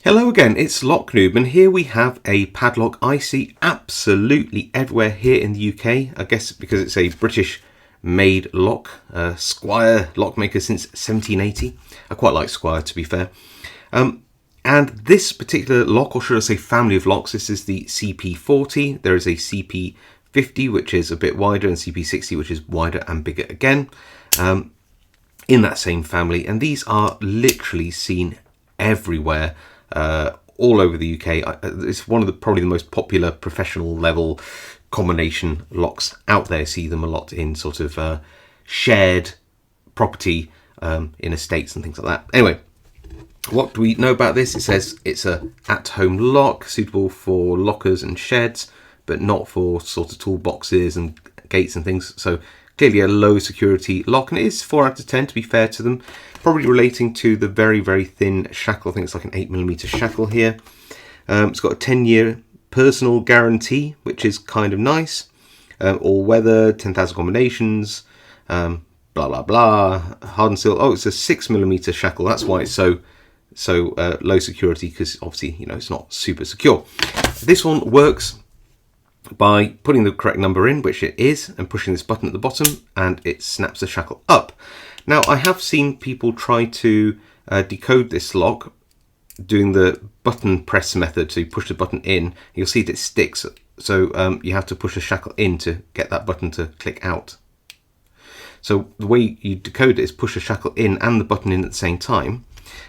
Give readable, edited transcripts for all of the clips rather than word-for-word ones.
Hello again, it's Noob, and here we have a padlock I see absolutely everywhere here in the UK. I guess because it's a British made lock, Squire lockmaker since 1780. I quite like Squire, to be fair. And this particular lock, or should I say family of locks, this is the CP40. There is a CP50 which is a bit wider, and CP60 which is wider and bigger again, in that same family. And these are literally seen everywhere. All over the UK. It's one of probably the most popular professional level combination locks out there. See them a lot in sort of shared property in estates and things like that. Anyway, what do we know about this? It says it's a at-home lock suitable for lockers and sheds, but not for sort of toolboxes and gates and things. So clearly a low security lock, and it is 4 out of 10 to be fair to them. Probably relating to the very, very thin shackle. I think it's like an 8mm shackle here. It's got a 10-year personal guarantee, which is kind of nice. All weather, 10,000 combinations, blah, blah, blah. Hardened steel. Oh, it's a 6mm shackle. That's why it's so low security, because obviously, you know, it's not super secure. This one works by putting the correct number in, which it is, and pushing this button at the bottom, and it snaps the shackle up. Now, I have seen people try to decode this lock doing the button press method. So you push the button in, you'll see that it sticks. So you have to push the shackle in to get that button to click out. So the way you decode it is push the shackle in and the button in at the same time.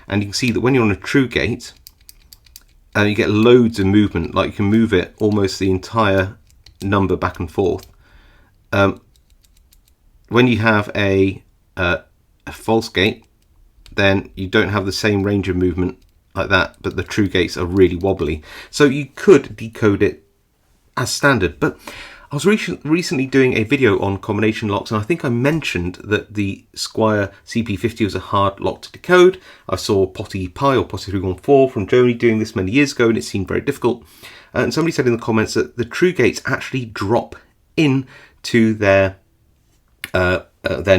And you can see that when you're on a true gate, you get loads of movement. Like you can move it almost the entire number back and forth. When you have a false gate, then you don't have the same range of movement like that, but the true gates are really wobbly. So you could decode it as standard, but I was recently doing a video on combination locks, and I think I mentioned that the Squire CP50 was a hard lock to decode. I saw Potty Pie or Potty 314 from Germany doing this many years ago, and it seemed very difficult. And somebody said in the comments that the true gates actually drop into their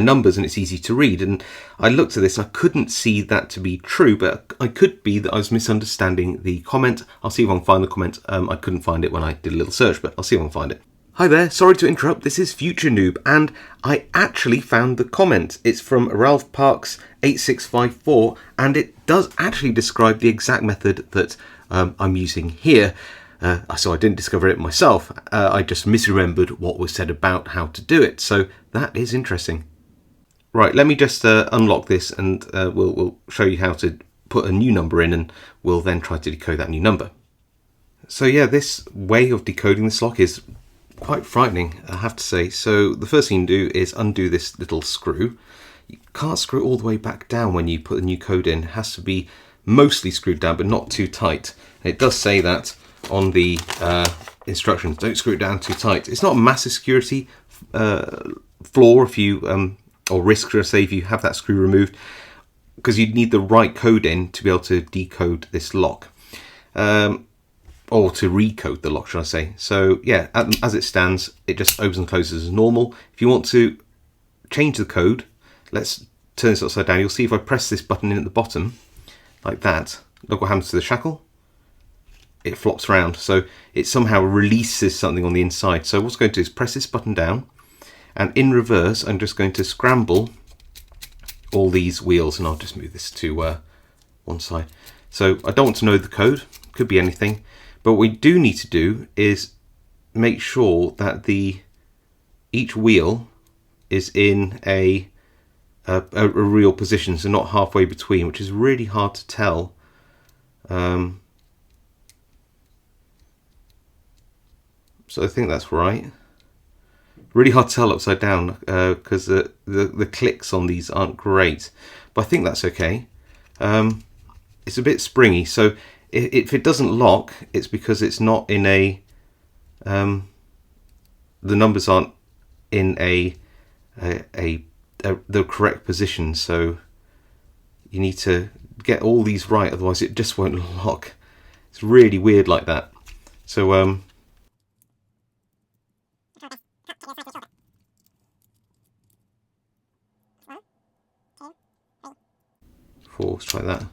numbers, and it's easy to read. And I looked at this, I couldn't see that to be true, but I could be that I was misunderstanding the comment. I'll see if I can find the comment. I couldn't find it when I did a little search, but I'll see if I can find it. Hi there, sorry to interrupt, this is Future Noob, and I actually found the comment. It's from Ralph Parks 8654, and it does actually describe the exact method that I'm using here. So I didn't discover it myself, I just misremembered what was said about how to do it, so that is interesting. Right, let me just unlock this, and we'll show you how to put a new number in, and we'll then try to decode that new number. So yeah, this way of decoding this lock is quite frightening, I have to say. So the first thing you do is undo this little screw. You can't screw it all the way back down when you put the new code in. It has to be mostly screwed down, but not too tight. And it does say that on the instructions, don't screw it down too tight. It's not a massive security flaw if you, or risk, should I say, if you have that screw removed, because you need the right code in to be able to decode this lock. Or to recode the lock, should I say. So yeah, as it stands, it just opens and closes as normal. If you want to change the code, let's turn this upside down. You'll see if I press this button in at the bottom, like that, look what happens to the shackle. It flops around, so it somehow releases something on the inside. So what's going to do is press this button down, and in reverse, I'm just going to scramble all these wheels, and I'll just move this to one side. So I don't want to know the code, could be anything. But what we do need to do is make sure that each wheel is in a real position, so not halfway between, which is really hard to tell. So I think that's right. Really hard to tell upside down because the clicks on these aren't great, but I think that's okay. It's a bit springy, so if it doesn't lock, it's because it's not in a the numbers aren't in the correct position, so you need to get all these right, otherwise it just won't lock. It's really weird like that. So let's try that.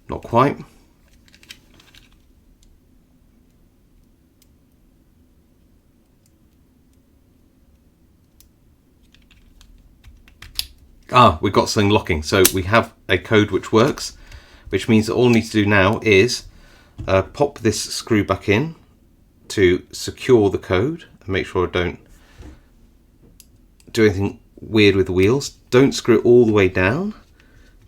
Not quite. We've got something locking. So we have a code which works, which means that all we need to do now is pop this screw back in to secure the code and make sure I don't do anything weird with the wheels. Don't screw it all the way down,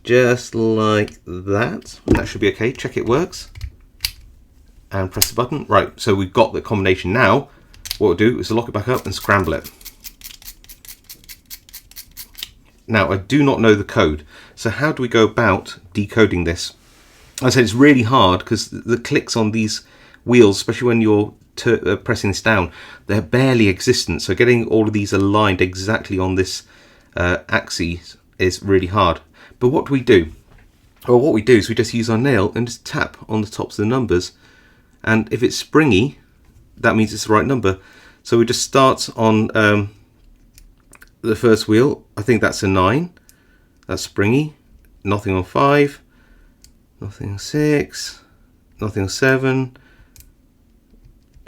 just like that. That should be okay. Check it works and press the button. Right, so we've got the combination now. What we'll do is lock it back up and scramble it. Now I do not know the code, so how do we go about decoding this? I said it's really hard because the clicks on these wheels, especially when you're pressing this down, they're barely existent. So getting all of these aligned exactly on this axis is really hard. But what do we do? Well, what we do is we just use our nail and just tap on the tops of the numbers. And if it's springy, that means it's the right number. So we just start on the first wheel. I think that's a 9. That's springy. Nothing on 5. Nothing on 6. Nothing on 7.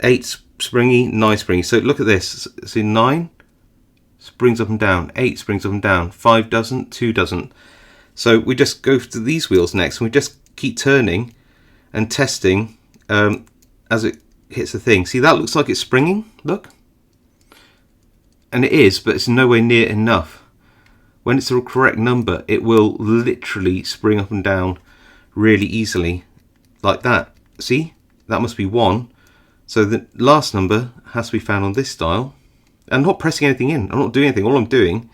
8 springy. 9 springy. So look at this. See, 9 springs up and down. 8 springs up and down. 5 doesn't. 2 doesn't. So we just go to these wheels next, and we just keep turning and testing as it hits the thing. See, that looks like it's springing. Look. And it is, but it's nowhere near enough. When it's the correct number, it will literally spring up and down really easily, like that. See, that must be 1. So the last number has to be found on this dial. I'm not pressing anything in. I'm not doing anything. All I'm doing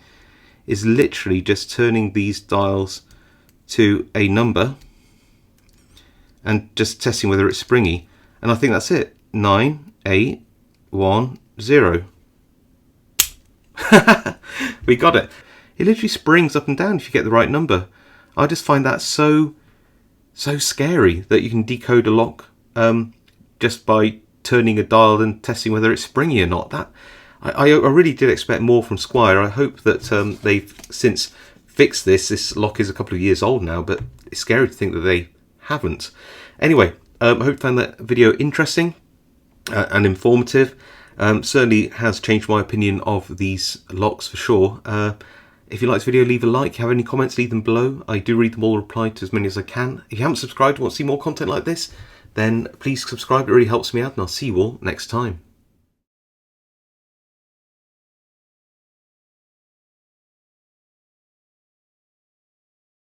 is literally just turning these dials to a number and just testing whether it's springy. And I think that's it. 9, 8, 1, 0. We got it. It literally springs up and down if you get the right number. I just find that so scary that you can decode a lock just by turning a dial and testing whether it's springy or not. That I really did expect more from Squire. I hope that they've since fixed this. This lock is a couple of years old now, but it's scary to think that they haven't. Anyway, I hope you found that video interesting and informative. Certainly has changed my opinion of these locks for sure. If you like this video, leave a like. If you have any comments, leave them below. I do read them all, reply to as many as I can. If you haven't subscribed and want to see more content like this, then please subscribe. It really helps me out, and I'll see you all next time.